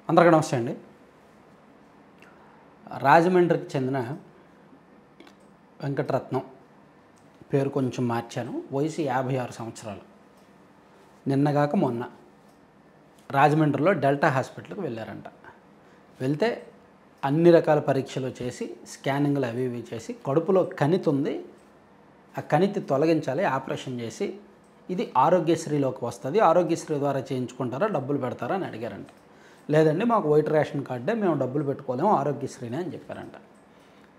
అందరికీ నమస్తే అండి. రాజమండ్రికి చెందిన వెంకటరత్నం పేరు కొంచెం మార్చాను. వయసు 56 సంవత్సరాలు. నిన్నగాక మొన్న రాజమండ్రిలో డెల్టా హాస్పిటల్కి వెళ్ళారంట. వెళ్తే అన్ని రకాల పరీక్షలు చేసి స్కానింగ్లు అవి ఇవి చేసి కడుపులో కణితి ఉంది, ఆ కణితి తొలగించాలి, ఆపరేషన్ చేసి ఇది ఆరోగ్యశ్రీలోకి వస్తుంది, ఆరోగ్యశ్రీ ద్వారా చేయించుకుంటారా డబ్బులు పెడతారా అని అడిగారంట. లేదండి మాకు వైట్ రేషన్ కార్డే, మేము డబ్బులు పెట్టుకోలేము, ఆరోగ్యశ్రీనే అని చెప్పారంట.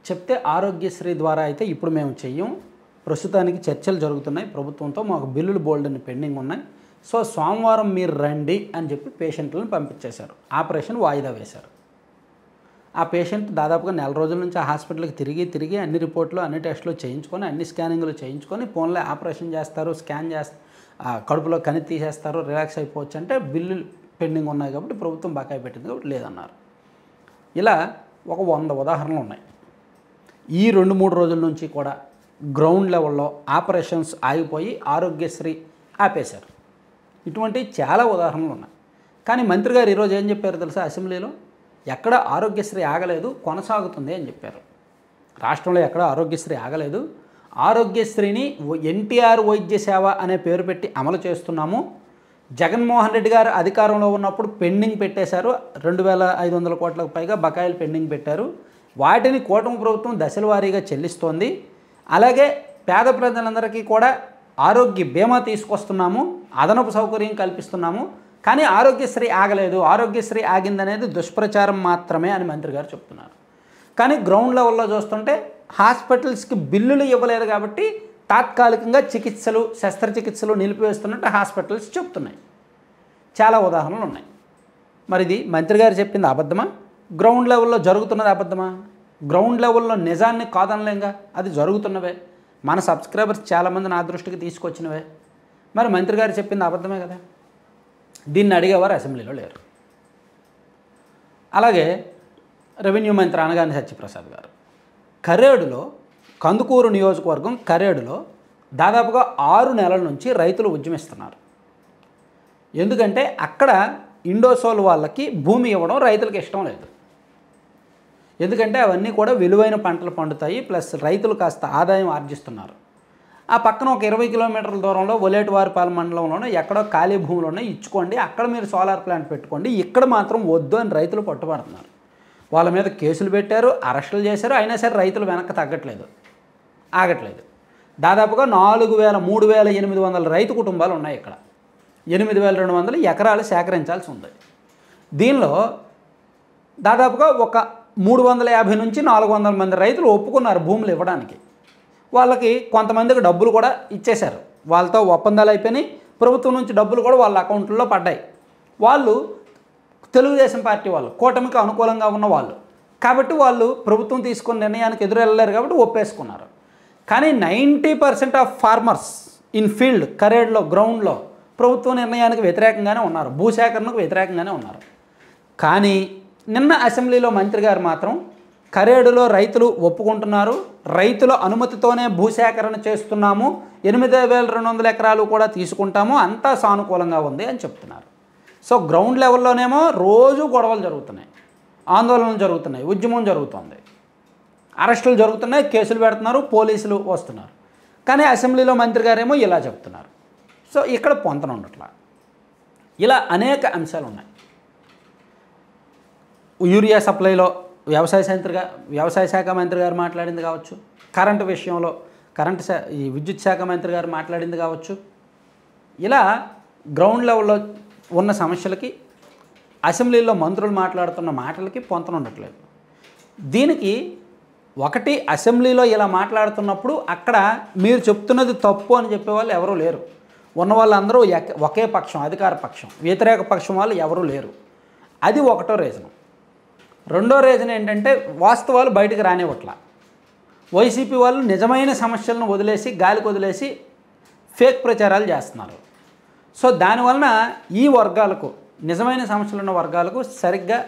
చెప్తే ఆరోగ్యశ్రీ ద్వారా అయితే ఇప్పుడు మేము చెయ్యం, ప్రస్తుతానికి చర్చలు జరుగుతున్నాయి ప్రభుత్వంతో, మాకు బిల్లులు బోల్డని పెండింగ్ ఉన్నాయి, సో సోమవారం మీరు రండి అని చెప్పి పేషెంట్లను పంపించేశారు. ఆపరేషన్ వాయిదా వేశారు. ఆ పేషెంట్ దాదాపుగా నెల రోజుల నుంచి ఆ హాస్పిటల్కి తిరిగి అన్ని రిపోర్ట్లు అన్ని టెస్టులు చేయించుకొని అన్ని స్కానింగ్లు చేయించుకొని ఫోన్లో ఆపరేషన్ చేస్తారు, స్కాన్ చేస్తారు, కడుపులో కణితి తీసేస్తారు, రిలాక్స్ అయిపోవచ్చు అంటే బిల్లులు పెండింగ్ ఉన్నాయి కాబట్టి ప్రభుత్వం బకాయి పెట్టింది కాబట్టి లేదన్నారు. ఇలా ఒక 100 ఉదాహరణలు ఉన్నాయి. ఈ 2-3 రోజుల నుంచి కూడా గ్రౌండ్ లెవెల్లో ఆపరేషన్స్ ఆగిపోయి ఆరోగ్యశ్రీ ఆపేశారు. ఇటువంటి చాలా ఉదాహరణలు ఉన్నాయి. కానీ మంత్రి గారు ఈరోజు ఏం చెప్పారు తెలుసా? అసెంబ్లీలో ఎక్కడ ఆరోగ్యశ్రీ ఆగలేదు, కొనసాగుతుంది అని చెప్పారు. రాష్ట్రంలో ఎక్కడ ఆరోగ్యశ్రీ ఆగలేదు, ఆరోగ్యశ్రీని ఎన్టీఆర్ వైద్య సేవ అనే పేరు పెట్టి అమలు చేస్తున్నాము. జగన్మోహన్ రెడ్డి గారు అధికారంలో ఉన్నప్పుడు పెండింగ్ పెట్టేశారు, 2500 కోట్లకు పైగా బకాయిలు పెండింగ్ పెట్టారు. వాటిని కూటమి ప్రభుత్వం దశల వారీగా చెల్లిస్తోంది. అలాగే పేద ప్రజలందరికీ కూడా ఆరోగ్య బీమా తీసుకొస్తున్నాము, అదనపు సౌకర్యం కల్పిస్తున్నాము. కానీ ఆరోగ్యశ్రీ ఆగలేదు, ఆరోగ్యశ్రీ ఆగిందనేది దుష్ప్రచారం మాత్రమే అని మంత్రి గారు చెప్తున్నారు. కానీ గ్రౌండ్ లెవెల్లో చూస్తుంటే హాస్పిటల్స్కి బిల్లులు ఇవ్వలేదు కాబట్టి తాత్కాలికంగా చికిత్సలు, శస్త్రచికిత్సలు నిలిపివేస్తున్నట్టు హాస్పిటల్స్ చెప్తున్నాయి. చాలా ఉదాహరణలు ఉన్నాయి. మరి ఇది మంత్రి గారు చెప్పింది అబద్ధమా? గ్రౌండ్ లెవెల్లో జరుగుతున్నది అబద్ధమా? గ్రౌండ్ లెవెల్లో నిజాన్ని కాదనలేంగా, అది జరుగుతున్నవే. మన సబ్స్క్రైబర్స్ చాలామంది నా దృష్టికి తీసుకొచ్చినవే. మరి మంత్రి గారు చెప్పింది అబద్ధమే కదా. దీన్ని అడిగేవారు అసెంబ్లీలో లేరు. అలాగే రెవెన్యూ మంత్రి అనగాని సత్యప్రసాద్ గారు కరేడులో, కందుకూరు నియోజకవర్గం కరేడులో దాదాపుగా 6 నెలల నుంచి రైతులు ఉద్యమిస్తున్నారు. ఎందుకంటే అక్కడ ఇండోసోల్ వాళ్ళకి భూమి ఇవ్వడం రైతులకు ఇష్టం లేదు. ఎందుకంటే అవన్నీ కూడా విలువైన పంటలు పండుతాయి, ప్లస్ రైతులు కాస్త ఆదాయం ఆర్జిస్తున్నారు. ఆ పక్కన ఒక 20 కిలోమీటర్ల దూరంలో ఒలేటివారిపాలెం మండలంలోనే ఎక్కడో ఖాళీ భూములోనే ఇచ్చుకోండి, అక్కడ మీరు సోలార్ ప్లాంట్ పెట్టుకోండి, ఇక్కడ మాత్రం వద్దు అని రైతులు పట్టుబడుతున్నారు. వాళ్ళ మీద కేసులు పెట్టారు, అరెస్టులు చేశారు. అయినా సరే రైతులు వెనక్కి తగ్గట్లేదు, ఆగట్లేదు. దాదాపుగా 3,800 రైతు కుటుంబాలు ఉన్నాయి ఇక్కడ. 8,200 ఎకరాలు సేకరించాల్సి ఉంది. దీనిలో దాదాపుగా ఒక 350 నుంచి 400 మంది రైతులు ఒప్పుకున్నారు భూములు ఇవ్వడానికి. వాళ్ళకి కొంతమందికి డబ్బులు కూడా ఇచ్చేశారు, వాళ్ళతో ఒప్పందాలు అయిపోయినాయి, ప్రభుత్వం నుంచి డబ్బులు కూడా వాళ్ళ అకౌంట్లో పడ్డాయి. వాళ్ళు తెలుగుదేశం పార్టీ వాళ్ళు, కూటమికి అనుకూలంగా ఉన్న వాళ్ళు కాబట్టి వాళ్ళు ప్రభుత్వం తీసుకున్న నిర్ణయానికి ఎదురు వెళ్ళలేరు కాబట్టి ఒప్పేసుకున్నారు. కానీ 90% ఆఫ్ ఫార్మర్స్ ఇన్ ఫీల్డ్ కరేడ్లో గ్రౌండ్లో ప్రభుత్వ నిర్ణయానికి వ్యతిరేకంగానే ఉన్నారు, భూసేకరణకు వ్యతిరేకంగానే ఉన్నారు. కానీ నిన్న అసెంబ్లీలో మంత్రి గారు మాత్రం కరేడులో రైతులు ఒప్పుకుంటున్నారు, రైతుల అనుమతితోనే భూసేకరణ చేస్తున్నాము, 8,200 ఎకరాలు కూడా తీసుకుంటాము, అంతా సానుకూలంగా ఉంది అని చెప్తున్నారు. సో గ్రౌండ్ లెవెల్లోనేమో రోజు గొడవలు జరుగుతున్నాయి, ఆందోళనలు జరుగుతున్నాయి, ఉద్యమం జరుగుతుంది, అరెస్టులు జరుగుతున్నాయి, కేసులు పెడుతున్నారు, పోలీసులు వస్తున్నారు. కానీ అసెంబ్లీలో మంత్రి గారేమో ఇలా చెప్తున్నారు. సో ఇక్కడ పొంతన ఉండట్లా. ఇలా అనేక అంశాలు ఉన్నాయి. యూరియా సప్లైలో వ్యవసాయ శాఖ మంత్రి గారు మాట్లాడింది కావచ్చు, కరెంటు విషయంలో ఈ విద్యుత్ శాఖ మంత్రి గారు మాట్లాడింది కావచ్చు. ఇలా గ్రౌండ్ లెవెల్లో ఉన్న సమస్యలకి అసెంబ్లీలో మంత్రులు మాట్లాడుతున్న మాటలకి పొంతన ఉండట్లేదు. దీనికి ఒకటి, అసెంబ్లీలో ఇలా మాట్లాడుతున్నప్పుడు అక్కడ మీరు చెప్తున్నది తప్పు అని చెప్పేవాళ్ళు ఎవరూ లేరు. ఉన్న వాళ్ళందరూ ఒకే పక్షం, అధికార పక్షం, వ్యతిరేక పక్షం వాళ్ళు ఎవరూ లేరు. అది ఒకటో రీజను. రెండో రీజన్ ఏంటంటే వాస్తవాలు బయటకు రానివ్వట్ల. వైసీపీ వాళ్ళు నిజమైన సమస్యలను వదిలేసి, గాలికి వదిలేసి ఫేక్ ప్రచారాలు చేస్తున్నారు. సో దానివలన ఈ వర్గాలకు, నిజమైన సమస్యలు ఉన్న వర్గాలకు సరిగ్గా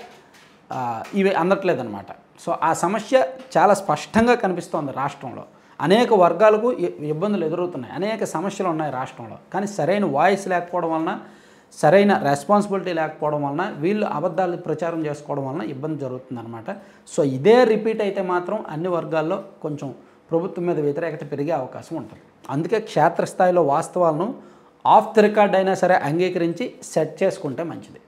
ఇవి అందట్లేదన్నమాట. సో ఆ సమస్య చాలా స్పష్టంగా కనిపిస్తోంది రాష్ట్రంలో. అనేక వర్గాలకు ఇబ్బందులు ఎదురవుతున్నాయి, అనేక సమస్యలు ఉన్నాయి రాష్ట్రంలో. కానీ సరైన వాయిస్ లేకపోవడం వలన, సరైన రెస్పాన్సిబిలిటీ లేకపోవడం వలన వీళ్ళు అబద్ధాలు ప్రచారం చేసుకోవడం వలన ఇబ్బంది జరుగుతుందన్నమాట. సో ఇదే రిపీట్ అయితే మాత్రం అన్ని వర్గాల్లో కొంచెం ప్రభుత్వం మీద వ్యతిరేకత పెరిగే అవకాశం ఉంటుంది. అందుకే క్షేత్రస్థాయిలో వాస్తవాలను ఆఫ్ ది రికార్డ్ అయినా సరే అంగీకరించి సెట్ చేసుకుంటే మంచిది.